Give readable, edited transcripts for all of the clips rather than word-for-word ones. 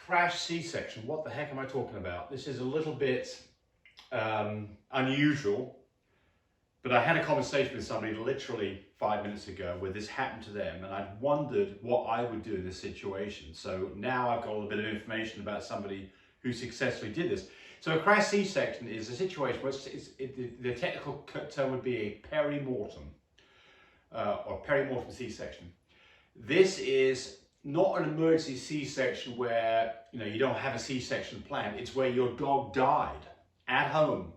Crash C-section, what the heck am I talking about? This is a little bit unusual, but I had a conversation with somebody literally 5 minutes ago where this happened to them, and I'd wondered what I would do in this situation. So now I've got a little bit of information about somebody who successfully did this. So a crash C-section is a situation where the technical term would be a perimortem, or perimortem C-section. This is not an emergency C-section where you don't have a C-section planned. It's where your dog died at home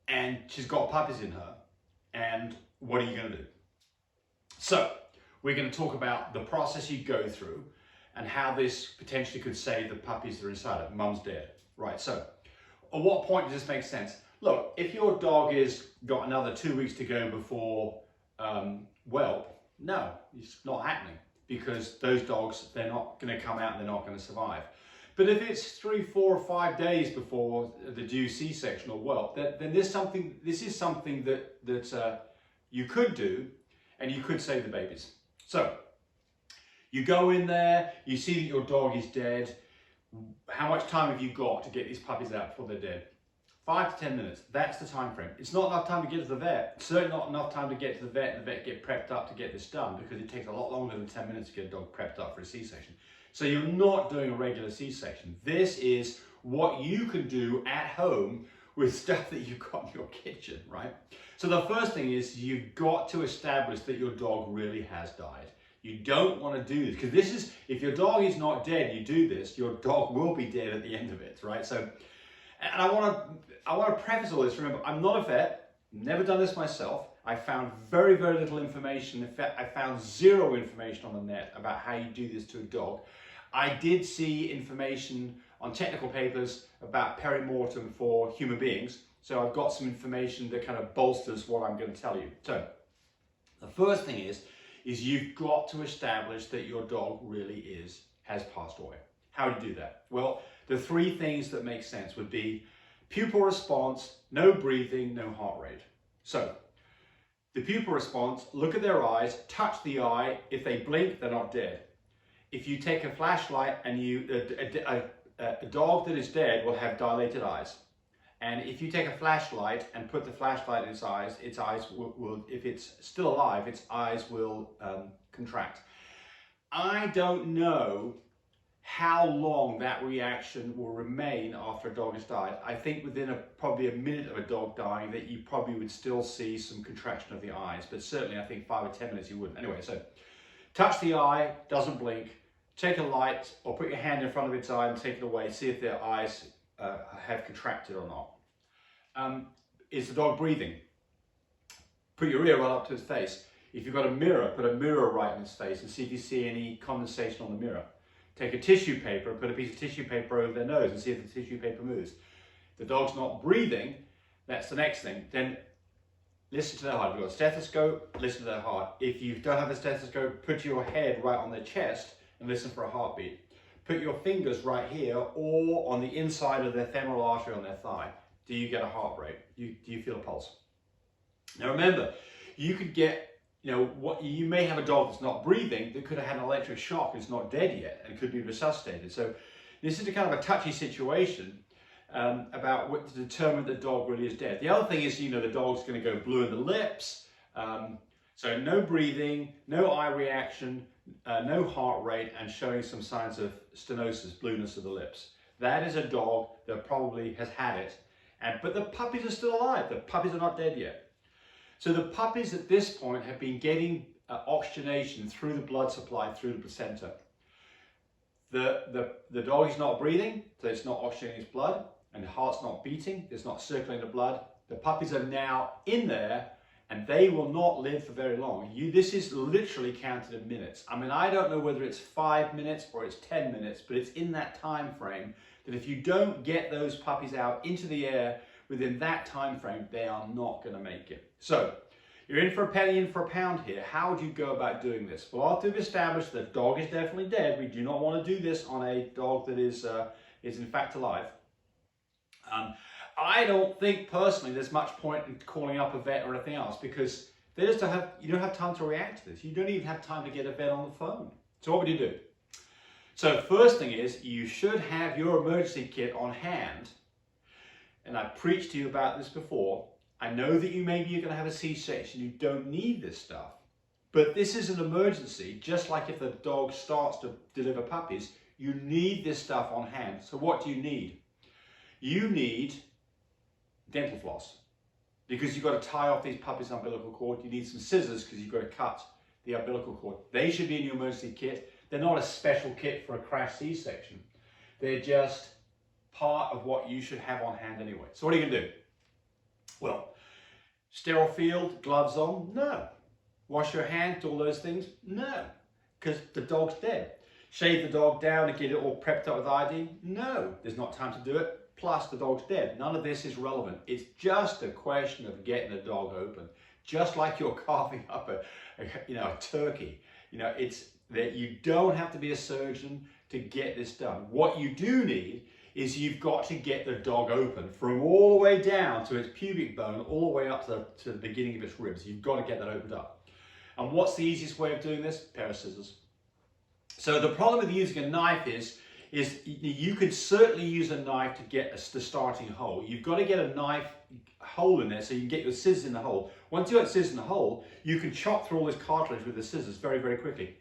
and she's got puppies in her, and what are you going to do? So we're going to talk about the process you go through and how this potentially could save the puppies that are inside it. Mum's dead, right? So at what point does this make sense? Look, if your dog is got another 2 weeks to go before whelp, no, it's not happening, because those dogs, they're not going to come out and they're not going to survive. But if it's 3, 4, or 5 days before the due C-section or whelp, then this is something that you could do, and you could save the babies. So you go in there, you see that your dog is dead. How much time have you got to get these puppies out before they're dead? 5 to 10 minutes, that's the time frame. It's not enough time to get to the vet. Certainly not enough time to get to the vet and the vet get prepped up to get this done, because it takes a lot longer than 10 minutes to get a dog prepped up for a C-section. So you're not doing a regular C-section. This is what you can do at home with stuff that you've got in your kitchen, right? So the first thing is you've got to establish that your dog really has died. You don't want to do this, because this is, if your dog is not dead, you do this, your dog will be dead at the end of it, right? So, and I want to preface all this. Remember, I'm not a vet, never done this myself. I found very, very little information. In fact, I found zero information on the net about how you do this to a dog. I did see information on technical papers about perimortem for human beings. So I've got some information that kind of bolsters what I'm going to tell you. So the first thing is you've got to establish that your dog really has passed away. How do you do that? Well, the 3 things that make sense would be pupil response, no breathing, no heart rate. So the pupil response, look at their eyes, touch the eye. If they blink, they're not dead. If you take a flashlight and a dog that is dead will have dilated eyes. And if you take a flashlight and put the flashlight in its eyes will, if it's still alive, its eyes will contract. I don't know how long that reaction will remain after a dog has died. I think within probably a minute of a dog dying that you probably would still see some contraction of the eyes, but certainly I think 5 or 10 minutes you wouldn't. Anyway, so touch the eye, doesn't blink, take a light or put your hand in front of its eye and take it away, see if their eyes have contracted or not. Is the dog breathing? Put your ear right up to its face. If you've got a mirror, put a mirror right in its face and see if you see any condensation on the mirror. Take a tissue paper, put a piece of tissue paper over their nose and see if the tissue paper moves. If the dog's not breathing, that's the next thing. Then listen to their heart. If you've got a stethoscope, listen to their heart. If you don't have a stethoscope, put your head right on their chest and listen for a heartbeat. Put your fingers right here or on the inside of their femoral artery on their thigh. Do you get a heart rate? Do you feel a pulse? Now remember, you could get, you may have a dog that's not breathing that could have had an electric shock and it's not dead yet and could be resuscitated. So this is a kind of a touchy situation about what to determine the dog really is dead. The other thing is, the dog's going to go blue in the lips. So no breathing, no eye reaction, no heart rate, and showing some signs of stenosis, blueness of the lips. That is a dog that probably has had it. But the puppies are still alive. The puppies are not dead yet. So the puppies at this point have been getting oxygenation through the blood supply, through the placenta. The dog is not breathing, so it's not oxygenating its blood, and the heart's not beating, it's not circulating the blood. The puppies are now in there, and they will not live for very long. This is literally counted in minutes. I mean, I don't know whether it's 5 minutes or it's 10 minutes, but it's in that time frame that if you don't get those puppies out into the air within that time frame, they are not going to make it. So you're in for a penny, in for a pound here. How do you go about doing this? Well, after we've established that the dog is definitely dead, we do not want to do this on a dog that is in fact alive. I don't think personally there's much point in calling up a vet or anything else, because you don't have time to react to this. You don't even have time to get a vet on the phone. So what would you do? So first thing is, you should have your emergency kit on hand. And I preached to you about this before. I know that you're going to have a C-section. You don't need this stuff. But this is an emergency. Just like if the dog starts to deliver puppies, you need this stuff on hand. So what do you need? You need dental floss, because you've got to tie off these puppies' umbilical cord. You need some scissors because you've got to cut the umbilical cord. They should be in your emergency kit. They're not a special kit for a crash C-section. They're just part of what you should have on hand anyway. So what are you going to do? Well, sterile field, gloves on? No. Wash your hands, all those things? No, because the dog's dead. Shave the dog down and get it all prepped up with iodine? No, there's not time to do it. Plus, the dog's dead. None of this is relevant. It's just a question of getting the dog open. Just like you're carving up a turkey. It's that you don't have to be a surgeon to get this done. What you do need is you've got to get the dog open from all the way down to its pubic bone, all the way up to the beginning of its ribs. You've got to get that opened up. And what's the easiest way of doing this? A pair of scissors. So the problem with using a knife is you could certainly use a knife to get the starting hole. You've got to get a knife hole in there so you can get your scissors in the hole. Once you've got scissors in the hole, you can chop through all this cartilage with the scissors very, very quickly.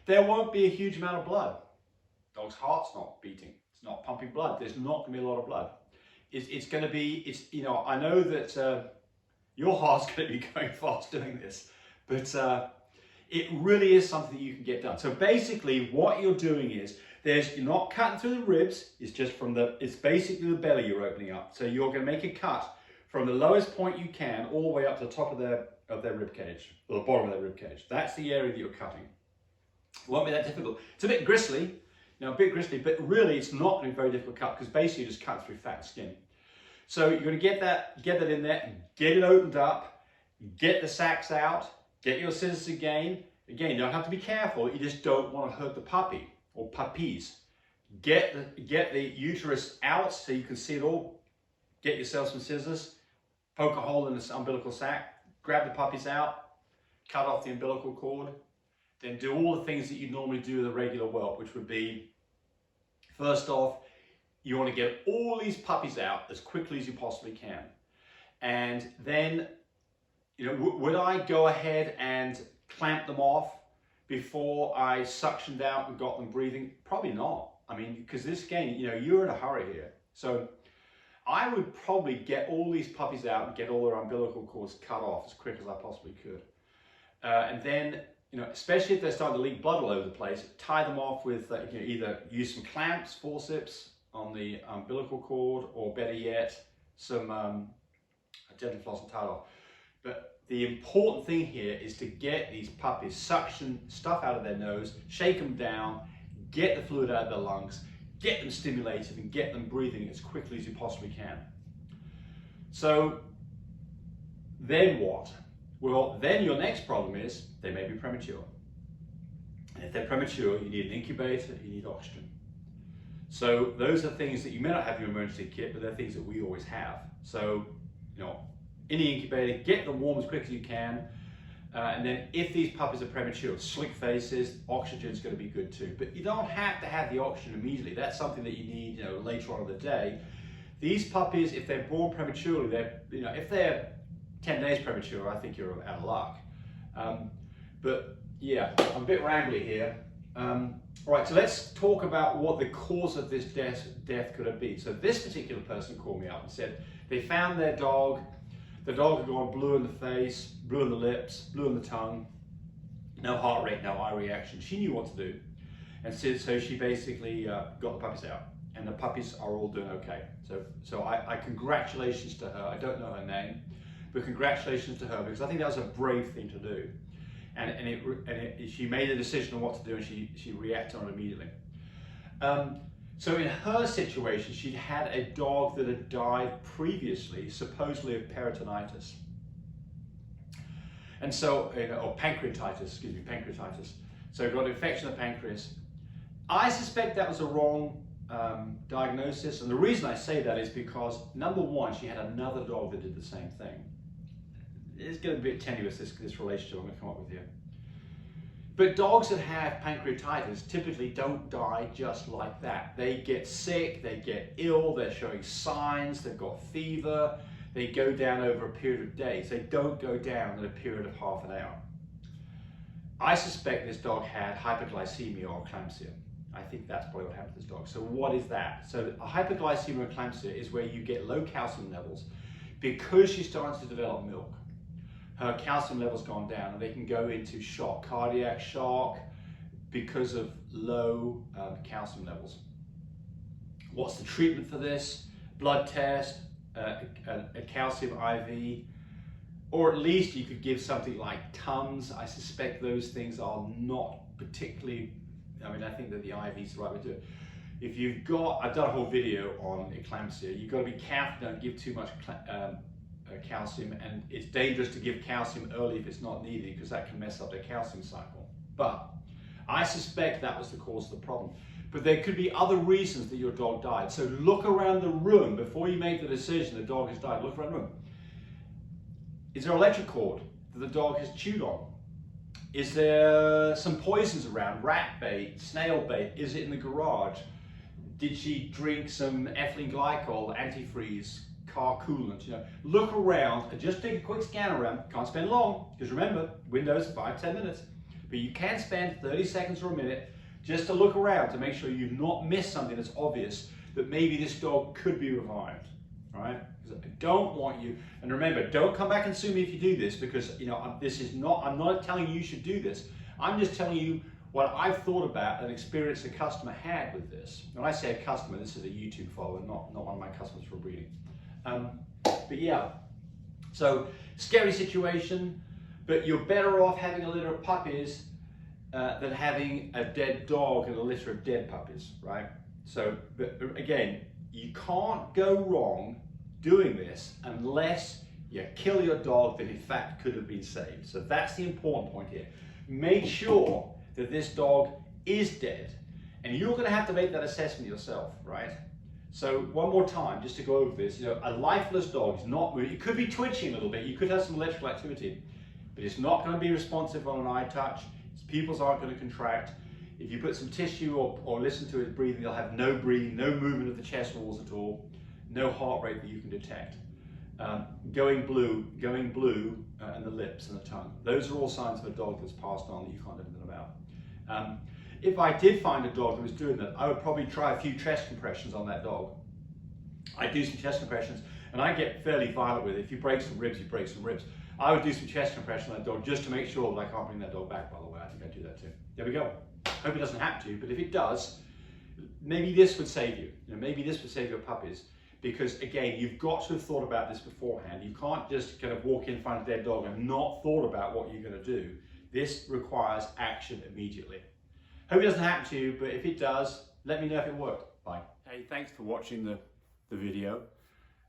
There won't be a huge amount of blood. Dog's heart's not beating. It's not pumping blood. There's not going to be a lot of blood. It's going to be, I know that your heart's going to be going fast doing this, but it really is something that you can get done. So basically what you're doing is, you're not cutting through the ribs, it's basically the belly you're opening up. So you're going to make a cut from the lowest point you can all the way up to the top of their rib cage, or the bottom of their rib cage. That's the area that you're cutting. It won't be that difficult. It's a bit gristly, but really it's not going to be a very difficult cut, because basically you're just cutting through fat and skin. So you're going to get that in there, and get it opened up, get the sacs out, get your scissors again. Again, you don't have to be careful, you just don't want to hurt the puppy or puppies. Get the uterus out so you can see it all. Get yourself some scissors, poke a hole in this umbilical sac, grab the puppies out, cut off the umbilical cord, then do all the things that you normally do with a regular whelp, which would be, first off, you want to get all these puppies out as quickly as you possibly can. And then, would I go ahead and clamp them off before I suctioned out and got them breathing? Probably not. Because this game, you're in a hurry here. So I would probably get all these puppies out and get all their umbilical cords cut off as quick as I possibly could. And then, especially if they're starting to leak blood all over the place, tie them off with, either use some clamps, forceps on the umbilical cord, or better yet, some dental floss and tie it off. But the important thing here is to get these puppies, suction stuff out of their nose, shake them down, get the fluid out of their lungs, get them stimulated, and get them breathing as quickly as you possibly can. So then what? Well, then your next problem is they may be premature. And if they're premature, you need an incubator, you need oxygen. So those are things that you may not have in your emergency kit, but they're things that we always have. So, in the incubator, get them warm as quick as you can. And then if these puppies are premature, slick faces, oxygen's going to be good too. But you don't have to have the oxygen immediately. That's something that you need, later on in the day. These puppies, if they're born prematurely, if they're 10 days premature, I think you're out of luck. But yeah, I'm a bit rambly here. All right, so let's talk about what the cause of this death could have been. So this particular person called me up and said they found their dog. The dog had gone blue in the face, blue in the lips, blue in the tongue, no heart rate, no eye reaction. She knew what to do. And so she basically got the puppies out. And the puppies are all doing okay. So I congratulations to her. I don't know her name, but congratulations to her, because I think that was a brave thing to do. And she made a decision on what to do, and she reacted on it immediately. So in her situation, she'd had a dog that had died previously, supposedly of peritonitis. And so, or pancreatitis. So got an infection of the pancreas. I suspect that was a wrong diagnosis. And the reason I say that is because, number one, she had another dog that did the same thing. It's going to be a bit tenuous, this relationship I'm going to come up with here. But dogs that have pancreatitis typically don't die just like that. They get sick, they get ill, they're showing signs, they've got fever, they go down over a period of days. They don't go down in a period of half an hour. I suspect this dog had hypoglycemia or eclampsia. I think that's probably what happened to this dog. So what is that? So a hypoglycemia or eclampsia is where you get low calcium levels because she's starting to develop milk. Her calcium level's gone down and they can go into shock, cardiac shock, because of low calcium levels. What's the treatment for this? Blood test, a calcium IV, or at least you could give something like Tums. I suspect those things are not particularly, I mean, I think that the IV is the right way to do it. If you've got, I've done a whole video on eclampsia, you've got to be careful, don't give too much calcium, and it's dangerous to give calcium early if it's not needed because that can mess up their calcium cycle. But I suspect that was the cause of the problem. But there could be other reasons that your dog died. So look around the room before you make the decision the dog has died. Look around the room. Is there an electric cord that the dog has chewed on? Is there some poisons around? Rat bait, snail bait? Is it in the garage? Did she drink some ethylene glycol, antifreeze, car coolant? You know, look around and just take a quick scan around. Can't spend long, because remember, windows are 5-10 minutes. But you can spend 30 seconds or a minute just to look around to make sure you've not missed something that's obvious, that maybe this dog could be revived. All right? Because I don't want you, and remember, don't come back and sue me if you do this, because this is not, I'm not telling you should do this. I'm just telling you what I've thought about and experience a customer had with this. When I say a customer, this is a YouTube follower, not one of my customers for breeding. But yeah, so scary situation, but you're better off having a litter of puppies than having a dead dog and a litter of dead puppies, right? So, but again, you can't go wrong doing this unless you kill your dog that in fact could have been saved. So that's the important point here. Make sure that this dog is dead, and you're going to have to make that assessment yourself, right? So one more time, just to go over this, a lifeless dog is not moving. It could be twitching a little bit, you could have some electrical activity, but it's not going to be responsive on an eye touch. Its pupils aren't going to contract. If you put some tissue or listen to its breathing, they'll have no breathing, no movement of the chest walls at all, no heart rate that you can detect. Going blue, and the lips and the tongue. Those are all signs of a dog that's passed on that you can't do anything about. If I did find a dog that was doing that, I would probably try a few chest compressions on that dog. I do some chest compressions, and I get fairly violent with it. If you break some ribs, you break some ribs. I would do some chest compression on that dog just to make sure that I can't bring that dog back, by the way. I think I do that too. There we go. Hope it doesn't happen to you, but if it does, maybe this would save you. Maybe this would save your puppies. Because again, you've got to have thought about this beforehand. You can't just kind of walk in front of a dead dog and not thought about what you're going to do. This requires action immediately. Hope it doesn't happen to you, but if it does, let me know if it worked. Bye. Hey, thanks for watching the video.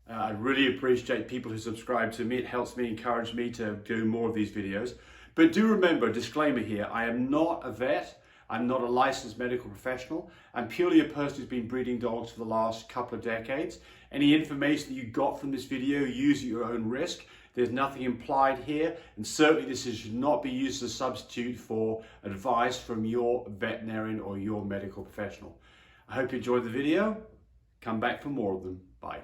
I really appreciate people who subscribe to me. It helps me, encourage me to do more of these videos. But do remember, disclaimer here, I am not a vet. I'm not a licensed medical professional. I'm purely a person who's been breeding dogs for the last couple of decades. Any information that you got from this video, use at your own risk. There's nothing implied here, and certainly this should not be used as a substitute for advice from your veterinarian or your medical professional. I hope you enjoyed the video. Come back for more of them. Bye.